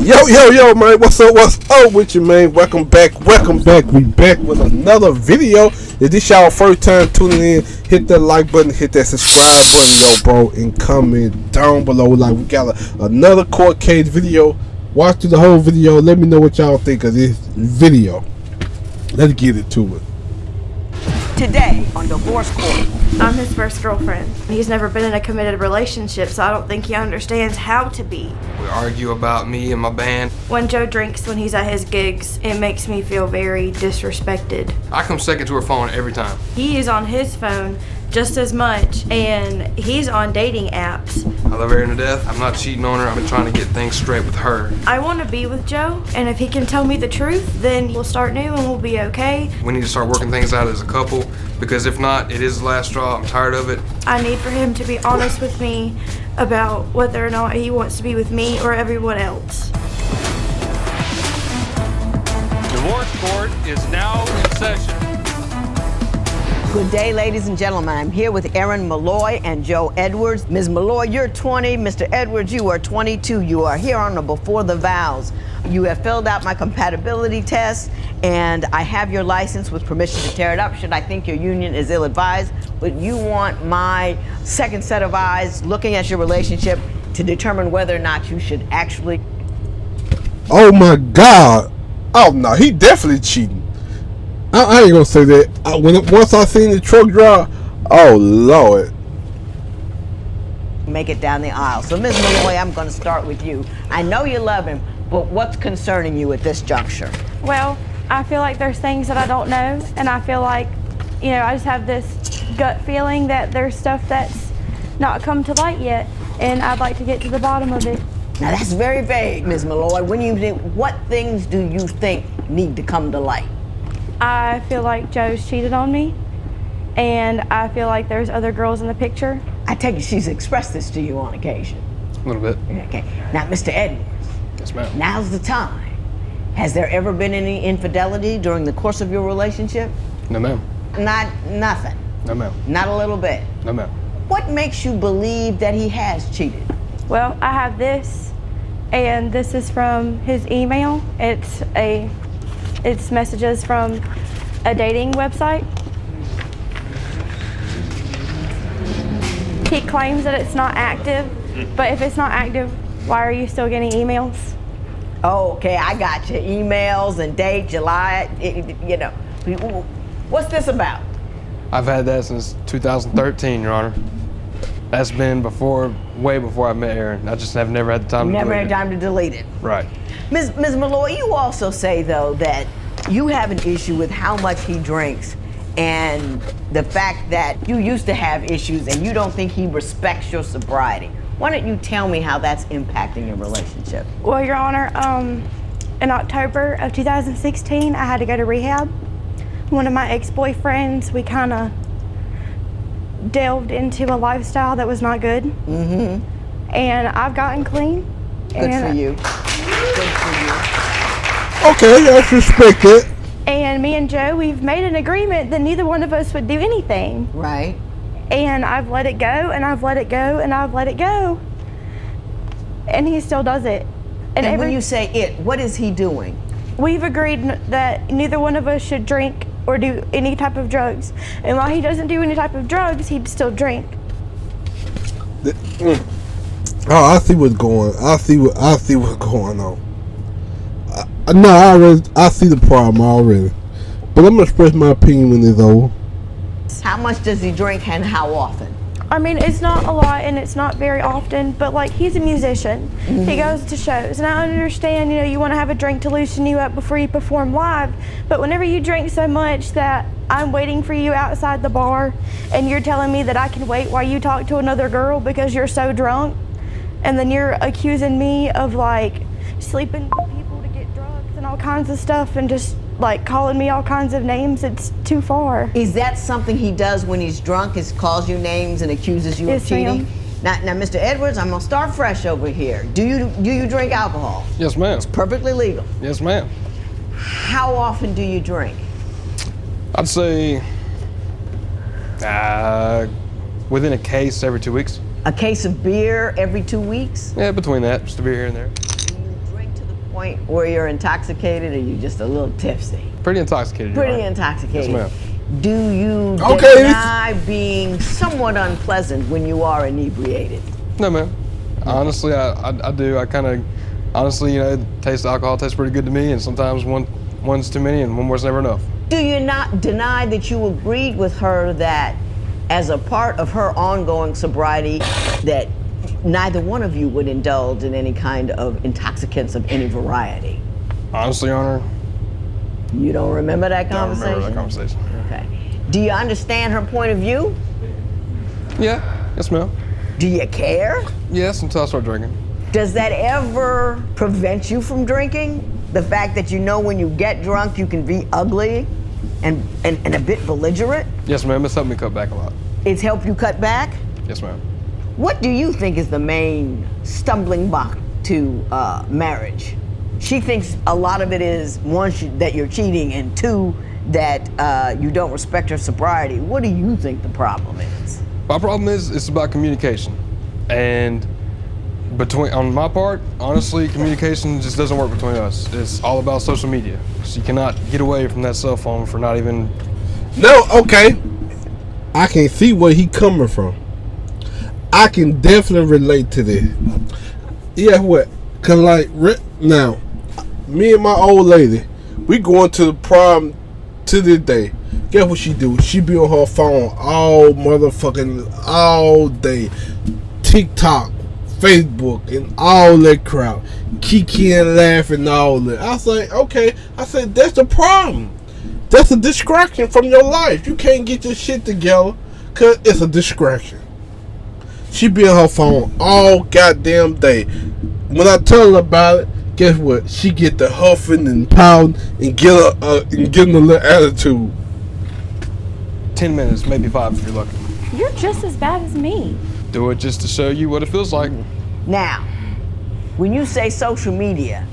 Yo, man, what's up with you, man? Welcome back. We back with another video. If this y'all first time tuning in, hit that like button, hit that subscribe button, yo, bro, and comment down below. Like, we got another court case video. Watch through the whole video. Let me know what y'all think of this video. Let's get it to it. Today on Divorce Court. I'm his first girlfriend. He's never been in a committed relationship, so I don't think he understands how to be. We argue about me and my band. When Joe drinks when he's at his gigs, it makes me feel very disrespected. I come second to her phone every time. He is on his phone just as much, and he's on dating apps. I love her to death. I'm not cheating on her. I've been trying to get things straight with her. I want to be with Joe, and if he can tell me the truth, then we'll start new and we'll be okay. We need to start working things out as a couple, because if not, it is the last straw. I'm tired of it. I need for him to be honest with me about whether or not he wants to be with me or everyone else. Divorce Court is now in session. Good day, ladies and gentlemen. I'm here with Erin Malloy and Joe Edwards. Ms. Malloy, you're 20. Mr. Edwards, you are 22. You are here on the Before the Vows. You have filled out my compatibility test, and I have your license with permission to tear it up should I think your union is ill-advised. But you want my second set of eyes looking at your relationship to determine whether or not you should actually... Oh my God. Oh no, he definitely cheating. I ain't gonna say that. Once I seen the truck drive, oh Lord. Make it down the aisle. So, Ms. Malloy, I'm gonna start with you. I know you love him, but what's concerning you at this juncture? Well, I feel like there's things that I don't know, and I feel like, you know, I just have this gut feeling that there's stuff that's not come to light yet, and I'd like to get to the bottom of it. Now that's very vague, Ms. Malloy. What things do you think need to come to light? I feel like Joe's cheated on me, and I feel like there's other girls in the picture. I take it she's expressed this to you on occasion. A little bit. Okay. Now, Mr. Edwards. Yes, ma'am. Now's the time. Has there ever been any infidelity during the course of your relationship? No, ma'am. Nothing. No, ma'am. Not a little bit. No, ma'am. What makes you believe that he has cheated? Well, I have this, and this is from his email. It's messages from a dating website. He claims that it's not active, but if it's not active, why are you still getting emails? Oh, okay, I got you. Emails and date, July, you know. What's this about? I've had that since 2013, Your Honor. That's been way before I met Erin. I just have never had the time to delete it. Never had time to delete it. Right. Ms. Malloy, you also say, though, that you have an issue with how much he drinks and the fact that you used to have issues and you don't think he respects your sobriety. Why don't you tell me how that's impacting your relationship? Well, Your Honor, in October of 2016, I had to go to rehab. One of my ex-boyfriends, we kind of delved into a lifestyle that was not good. Mm-hmm. And I've gotten clean. Good for you. Good for you. Okay, I respect it. And me and Joe, we've made an agreement that neither one of us would do anything. Right. And I've let it go, and I've let it go, and I've let it go. And he still does it. And when you say it, what is he doing? We've agreed that neither one of us should drink or do any type of drugs. And while he doesn't do any type of drugs, he'd still drink. Oh, I see what's going. I see what's going on. I see the problem already. But I'm gonna express my opinion when it's over. How much does he drink and how often? I mean, it's not a lot and it's not very often, but like, he's a musician. Mm-hmm. He goes to shows, and I understand, you know, you want to have a drink to loosen you up before you perform live, but whenever you drink so much that I'm waiting for you outside the bar and you're telling me that I can wait while you talk to another girl because you're so drunk, and then you're accusing me of like sleeping with people to get drugs and all kinds of stuff and just like calling me all kinds of names, it's too far. Is that something he does when he's drunk, is calls you names and accuses you of cheating? Now, Mr. Edwards, I'm gonna start fresh over here. Do you drink alcohol? Yes, ma'am. It's perfectly legal. Yes, ma'am. How often do you drink? I'd say within a case every 2 weeks. A case of beer every 2 weeks? Yeah, between that, just a beer here and there. Do you drink to the point where you're intoxicated, or you just a little tipsy? Pretty intoxicated. Your Pretty Honor. intoxicated. Yes, ma'am. Do you Okay. deny being somewhat unpleasant when you are inebriated? No, ma'am. Honestly, I do. I kind of, honestly, taste of alcohol tastes pretty good to me, and sometimes one's too many and one more's never enough. Do you not deny that you agreed with her that as a part of her ongoing sobriety that neither one of you would indulge in any kind of intoxicants of any variety? Honestly, Your Honor, You don't remember that I don't conversation? remember that conversation. Okay. Do you understand her point of view? Yeah, yes, ma'am. Do you care? Yes, until I start drinking. Does that ever prevent you from drinking? The fact that you know when you get drunk you can be ugly and a bit belligerent? Yes, ma'am. It's helped me cut back a lot. It's helped you cut back? Yes, ma'am. What do you think is the main stumbling block to marriage? She thinks a lot of it is, one, that you're cheating, and two, that you don't respect her sobriety. What do you think the problem is? My problem is it's about communication. And on my part, honestly, communication just doesn't work between us. It's all about social media. She cannot get away from that cell phone for not even... No, okay. I can see where he coming from. I can definitely relate to this. Yeah, what? Cause like now, me and my old lady, we going to the prom to this day. Guess what she do? She be on her phone all day. TikTok, Facebook, and all that crap. Kiki and laughing and all that. I was like, okay. I said, that's the problem. That's a distraction from your life. You can't get your shit together because it's a distraction. She be on her phone all goddamn day. When I tell her about it, guess what? She get the huffing and pounding and getting a little attitude. 10 minutes, maybe 5 if you're lucky. You're just as bad as me. Do it just to show you what it feels like. Now, when you say social media,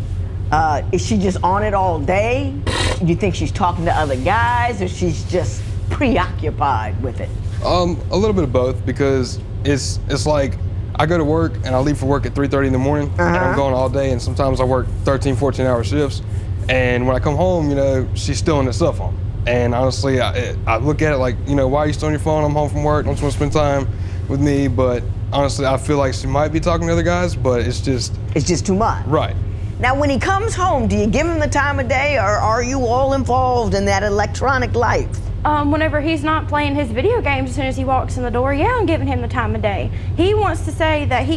is she just on it all day? Do you think she's talking to other guys, or she's just preoccupied with it? A little bit of both, because it's like I go to work and I leave for work at 3:30 in the morning, and I'm going all day, and sometimes I work 13, 14-hour shifts. And when I come home, she's still on her cell phone. And honestly, I look at it like, why are you still on your phone? I'm home from work. Don't you want to spend time with me? But honestly, I feel like she might be talking to other guys, but it's just too much. Right. Now, when he comes home, do you give him the time of day, or are you all involved in that electronic life? Whenever he's not playing his video games, as soon as he walks in the door, yeah, I'm giving him the time of day. He wants to say that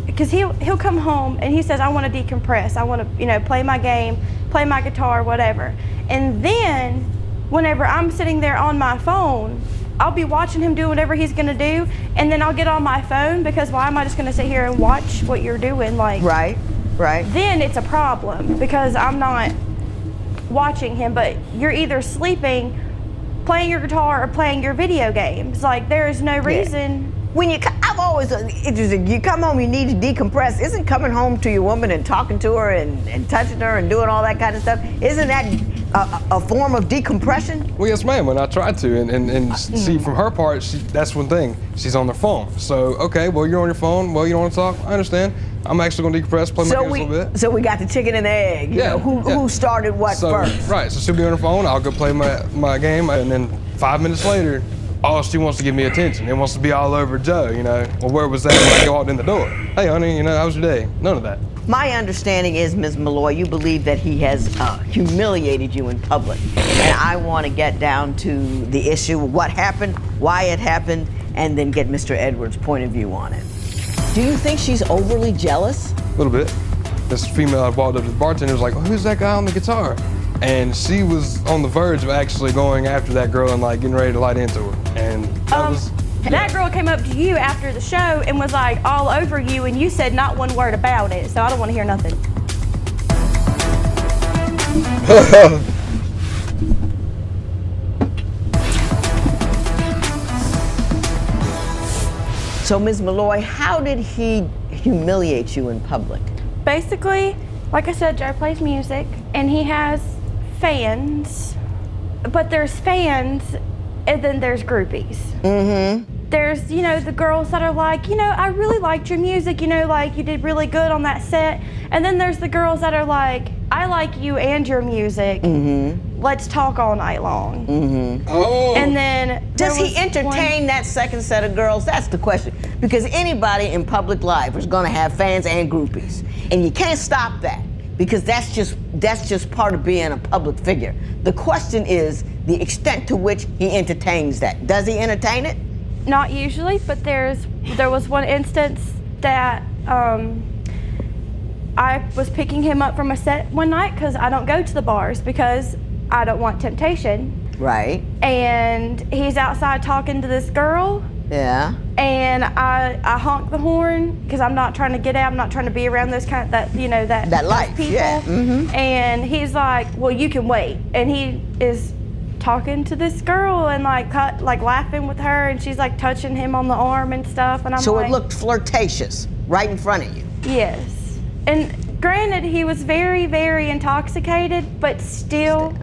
because he'll come home and he says, I want to decompress. I want to, play my game, play my guitar, whatever. And then, whenever I'm sitting there on my phone, I'll be watching him do whatever he's gonna do, and then I'll get on my phone, because why am I just gonna sit here and watch what you're doing? Right. Then it's a problem, because I'm not watching him, but you're either sleeping, playing your guitar, or playing your video games. There is no reason. When I've always interested, you come home, you need to decompress. Isn't coming home to your woman and talking to her and touching her and doing all that kind of stuff, isn't that a form of decompression? Well, yes, ma'am, and I tried to, and see, from her part, that's one thing. She's on their phone. So, okay, well, you're on your phone. Well, you don't want to talk. I understand. I'm actually going to decompress, play my games a little bit. So we got the chicken and the egg. Who started what first? Right, so she'll be on her phone. I'll go play my game, and then 5 minutes later, she wants to give me attention. It wants to be all over Joe, Well, where was that when I walked in the door? Hey, honey, how was your day? None of that. My understanding is, Ms. Malloy, you believe that he has humiliated you in public. And I want to get down to the issue, what happened, why it happened, and then get Mr. Edwards' point of view on it. Do you think she's overly jealous? A little bit. This female I walked up to the bartender was like, who's that guy on the guitar? And she was on the verge of actually going after that girl and getting ready to light into her. And that girl came up to you after the show and was all over you, and you said not one word about it, so I don't want to hear nothing. So, Ms. Malloy, how did he humiliate you in public? Basically, like I said, Joe plays music, and he has fans, but there's fans, and then there's groupies. there's, you know, the girls that are like, you know, I really liked your music, you know, like you did really good on that set. And then there's the girls that are like, I like you and your music. Let's talk all night long. Oh. And then Does he entertain that second set of girls? That's the question. Because anybody in public life is going to have fans and groupies, and you can't stop that because that's just part of being a public figure. The question is the extent to which he entertains that. Does he entertain it? Not usually, but there was one instance that I was picking him up from a set one night because I don't go to the bars because I don't want temptation. Right. And he's outside talking to this girl. Yeah. And I honk the horn because I'm not trying to get out. I'm not trying to be around those kind of that life. people. Yeah. And he's like, "Well, you can wait." And he is talking to this girl and like laughing with her, and she's like touching him on the arm and stuff. And I'm so like, it looked flirtatious right in front of you. yes. And granted, he was very, very intoxicated, but still.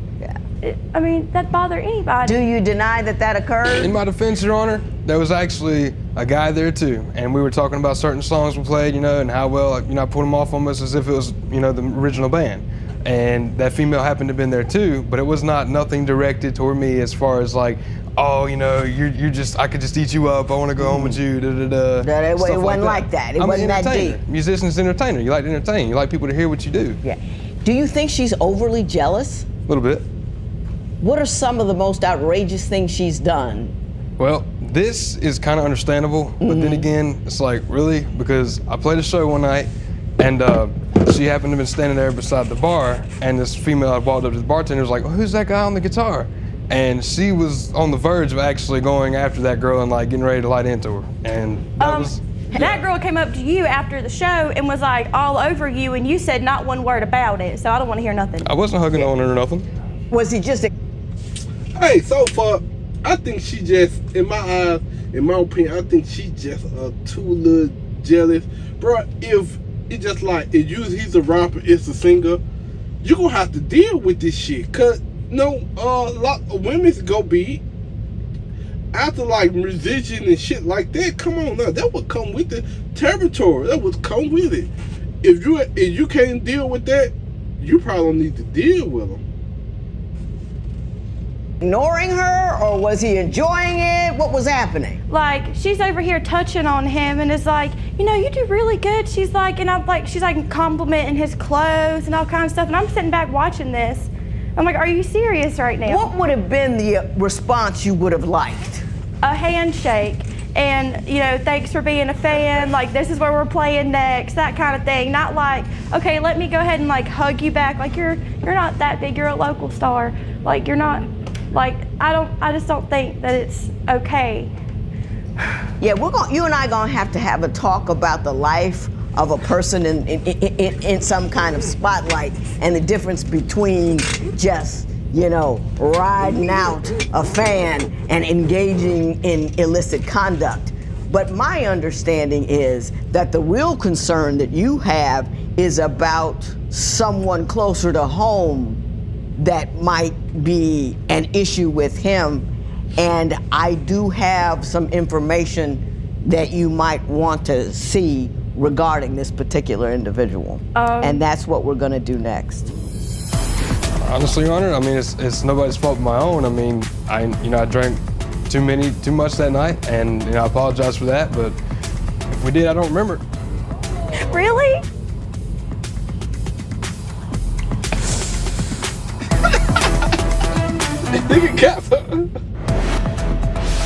I mean, that'd bother anybody. Do you deny that occurred? In my defense, Your Honor, there was actually a guy there too, and we were talking about certain songs we played, you know, and how well, you know, I put them off on us as if it was, you know, the original band. And that female happened to have been there too, but it was nothing directed toward me as far as like, oh, you know, you're just, I could just eat you up, I want to go home with you, It wasn't like that. It wasn't that deep. Musician's entertainer. You like to entertain. You like people to hear what you do. Yeah. Do you think she's overly jealous? A little bit. What are some of the most outrageous things she's done? Well, this is kind of understandable, but then again, it's like, really? Because I played a show one night, and she happened to have been standing there beside the bar, and this female had walked up to the bartender and was like, oh, who's that guy on the guitar? And she was on the verge of actually going after that girl and like getting ready to light into her. And that was... That girl came up to you after the show and was like all over you, and you said not one word about it, so I don't want to hear nothing. I wasn't hugging on her or nothing. Was he just Hey, so far, I think she just, in my eyes, in my opinion, I think she just too little jealous. Bro, if it's just like, he's a rapper, it's a singer, you're gonna have to deal with this shit. Cause, no, a lot of women's go be, after like musician and shit like that, come on now, that would come with the territory. That would come with it. If you can't deal with that, you probably don't need to deal with them. ignoring her, or was he enjoying it? What was happening? Like, she's over here touching on him and is like, you know, you do really good. She's like, and I'm like, she's like complimenting his clothes and all kinds of stuff. And I'm sitting back watching this. I'm like, are you serious right now? What would have been the response you would have liked? A handshake. And, you know, thanks for being a fan. Like, this is where we're playing next, that kind of thing. Not like, okay, let me go ahead and like hug you back. Like, you're not that big. You're a local star. Like, you're not. Like, I just don't think that it's okay. Yeah, you and I gonna have to have a talk about the life of a person in some kind of spotlight and the difference between just, you know, riding out a fan and engaging in illicit conduct. But my understanding is that the real concern that you have is about someone closer to home that might be an issue with him. And I do have some information that you might want to see regarding this particular individual. And that's what we're gonna do next. Honestly, Your Honor, I mean, it's nobody's fault but my own. I mean, I drank too much that night, and I apologize for that, but if we did, I don't remember. Really?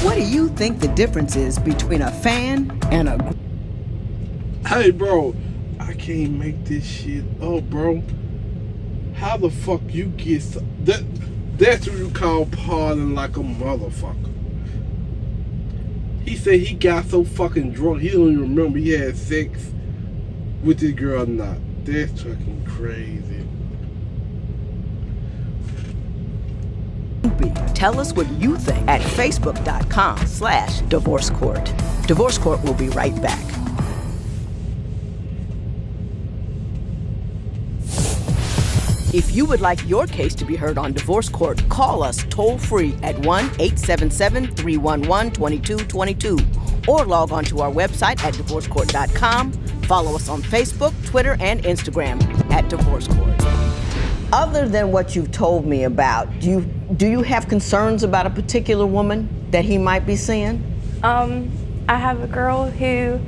What do you think the difference is between a fan and a group? Hey, bro, I can't make this shit up, bro. How the fuck you get that's what you call partying like a motherfucker. He said he got so fucking drunk he don't even remember he had sex with this girl or not. That's fucking crazy. Tell us what you think at facebook.com/Divorce Court. Divorce Court will be right back. If you would like your case to be heard on Divorce Court, call us toll-free at 1-877-311-2222 or log on to our website at divorcecourt.com. Follow us on Facebook, Twitter, and Instagram at Divorce Court. Other than what you've told me about, do you have concerns about a particular woman that he might be seeing? I have a girl who,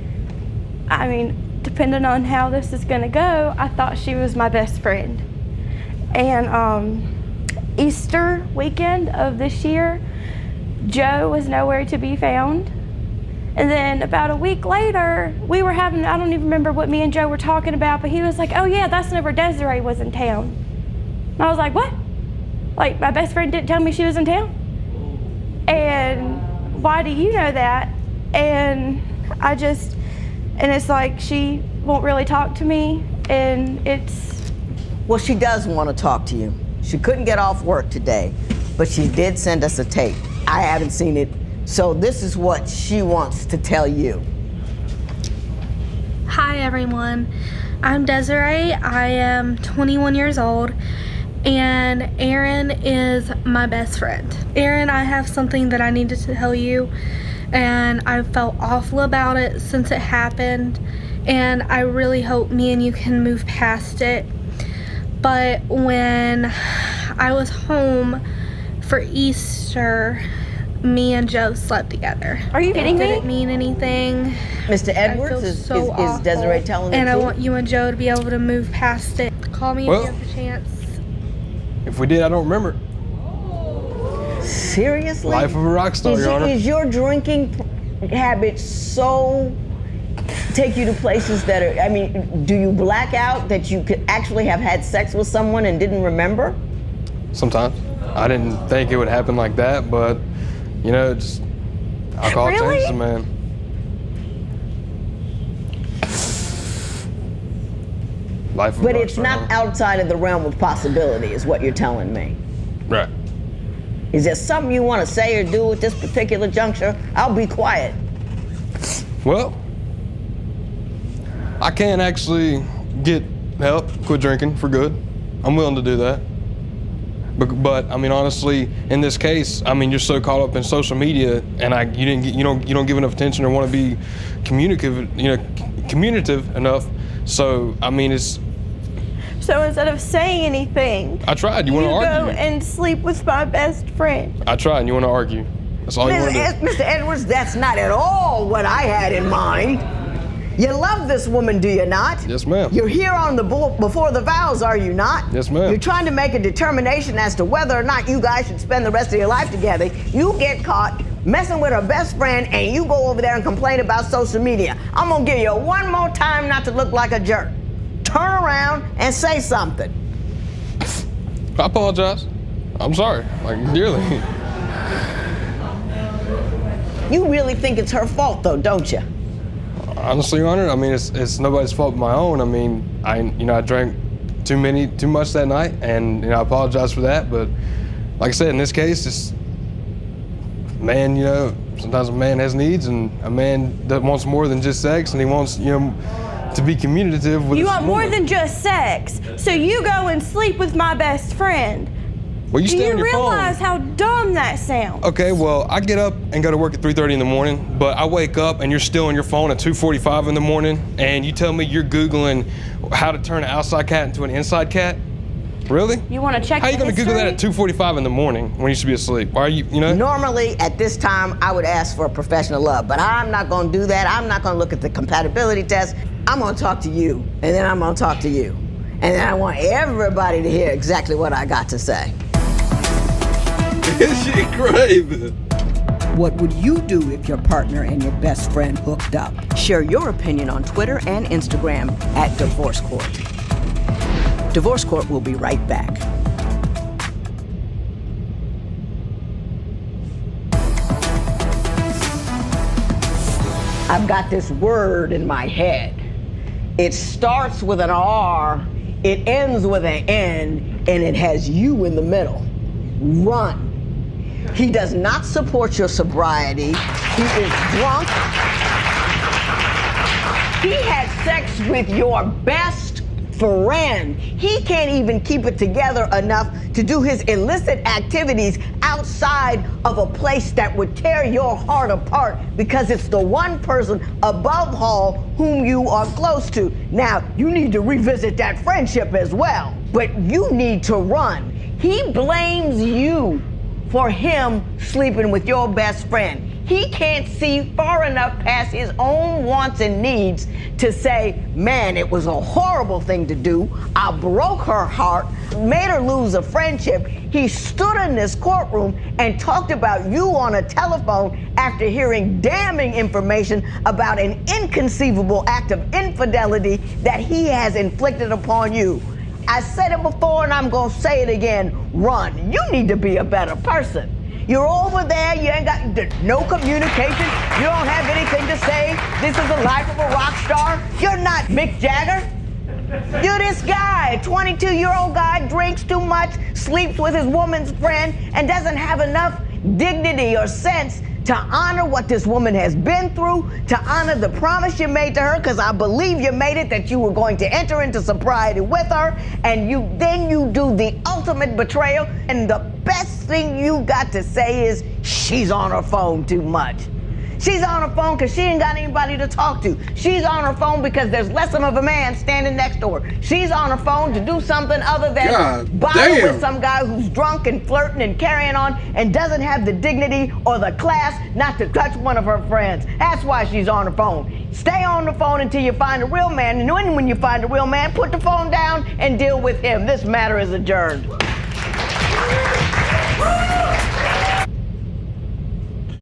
depending on how this is gonna go, I thought she was my best friend. And Easter weekend of this year, Joe was nowhere to be found. And then about a week later, we were having, I don't even remember what me and Joe were talking about, but he was like, oh yeah, that's whenever Desiree was in town. And I was like, what? Like, my best friend didn't tell me she was in town? And why do you know that? And it's like she won't really talk to me, and it's... Well, she does want to talk to you. She couldn't get off work today, but she did send us a tape. I haven't seen it, so this is what she wants to tell you. Hi everyone, I'm Desiree. I am 21 years old, and Aaron is my best friend. Aaron, I have something that I needed to tell you, and I felt awful about it since it happened, and I really hope me and you can move past it. But when I was home for Easter, me and Joe slept together. Are you kidding me? It didn't mean anything. Mr. Edwards, I feel so is Desiree telling the And I truth? want you and Joe to be able to move past it. Call me if you have the chance. If we did, I don't remember. Seriously? Life of a rock star, Your Honor. Is your drinking habit so take you to places that are, do you black out that you could actually have had sex with someone and didn't remember? Sometimes. I didn't think it would happen like that, but, just alcohol changes a man. Life of a But rock it's star, not Your Honor. outside of the realm of possibility, is what you're telling me. Right. Is there something you want to say or do at this particular juncture? I'll be quiet. Well, I can actually get help, quit drinking for good. I'm willing to do that. But honestly, in this case, you're so caught up in social media, and you don't give enough attention or want to be communicative enough. So it's. So instead of saying anything, I tried. You want to go argue? and sleep with my best friend. I tried. And you want to argue? That's all you want to do. Mr. Edwards, that's not at all what I had in mind. You love this woman, do you not? Yes, ma'am. You're here on the before the vows, are you not? Yes, ma'am. You're trying to make a determination as to whether or not you guys should spend the rest of your life together. You get caught messing with her best friend, and you go over there and complain about social media. I'm gonna give you one more time not to look like a jerk. Turn around and say something. I apologize. I'm sorry, dearly. You really think it's her fault, though, don't you? Honestly, Your Honor, it's nobody's fault but my own. I drank too much that night, and I apologize for that. But like I said, in this case, it's man. Sometimes a man has needs, and a man that wants more than just sex, and he wants to be communicative with. You his want more woman. than just sex, so you go and sleep with my best friend. Well, you Do stay you on your realize phone. how dumb that sounds? Okay, well, I get up and go to work at 3:30 in the morning, but I wake up and you're still on your phone at 2:45 in the morning, and you tell me you're Googling how to turn an outside cat into an inside cat? Really? You want to check How are you the going to Google that at history? 2:45 in the morning when you should be asleep? Why are you, Normally, at this time, I would ask for a professional love, but I'm not going to do that. I'm not going to look at the compatibility test. I'm going to talk to you, and then I'm going to talk to you. And then I want everybody to hear exactly what I got to say. This shit crazy. What would you do if your partner and your best friend hooked up? Share your opinion on Twitter and Instagram at Divorce Court. Divorce Court will be right back. I've got this word in my head. It starts with an R, it ends with an N, and it has you in the middle. Run. He does not support your sobriety. He is drunk. He had sex with your best friend. He can't even keep it together enough to do his illicit activities outside of a place that would tear your heart apart because it's the one person above all whom you are close to. Now, you need to revisit that friendship as well, but you need to run. He blames you for him sleeping with your best friend. He can't see far enough past his own wants and needs to say, man, it was a horrible thing to do. I broke her heart, made her lose a friendship. He stood in this courtroom and talked about you on a telephone after hearing damning information about an inconceivable act of infidelity that he has inflicted upon you. I said it before and I'm gonna say it again, run. You need to be a better person. You're over there, you ain't got no communication, you don't have anything to say. This is the life of a rock star. You're not Mick Jagger. You're this guy, a 22-year-old guy, drinks too much, sleeps with his woman's friend, and doesn't have enough dignity or sense to honor what this woman has been through, to honor the promise you made to her, because I believe you made it that you were going to enter into sobriety with her, and then you do the ultimate betrayal, and the best thing you got to say is, she's on her phone too much. She's on her phone because she ain't got anybody to talk to. She's on her phone because there's less of a man standing next to her. She's on her phone to do something other than bother with some guy who's drunk and flirting and carrying on and doesn't have the dignity or the class not to touch one of her friends. That's why she's on her phone. Stay on the phone until you find a real man, and when you find a real man, put the phone down and deal with him. This matter is adjourned.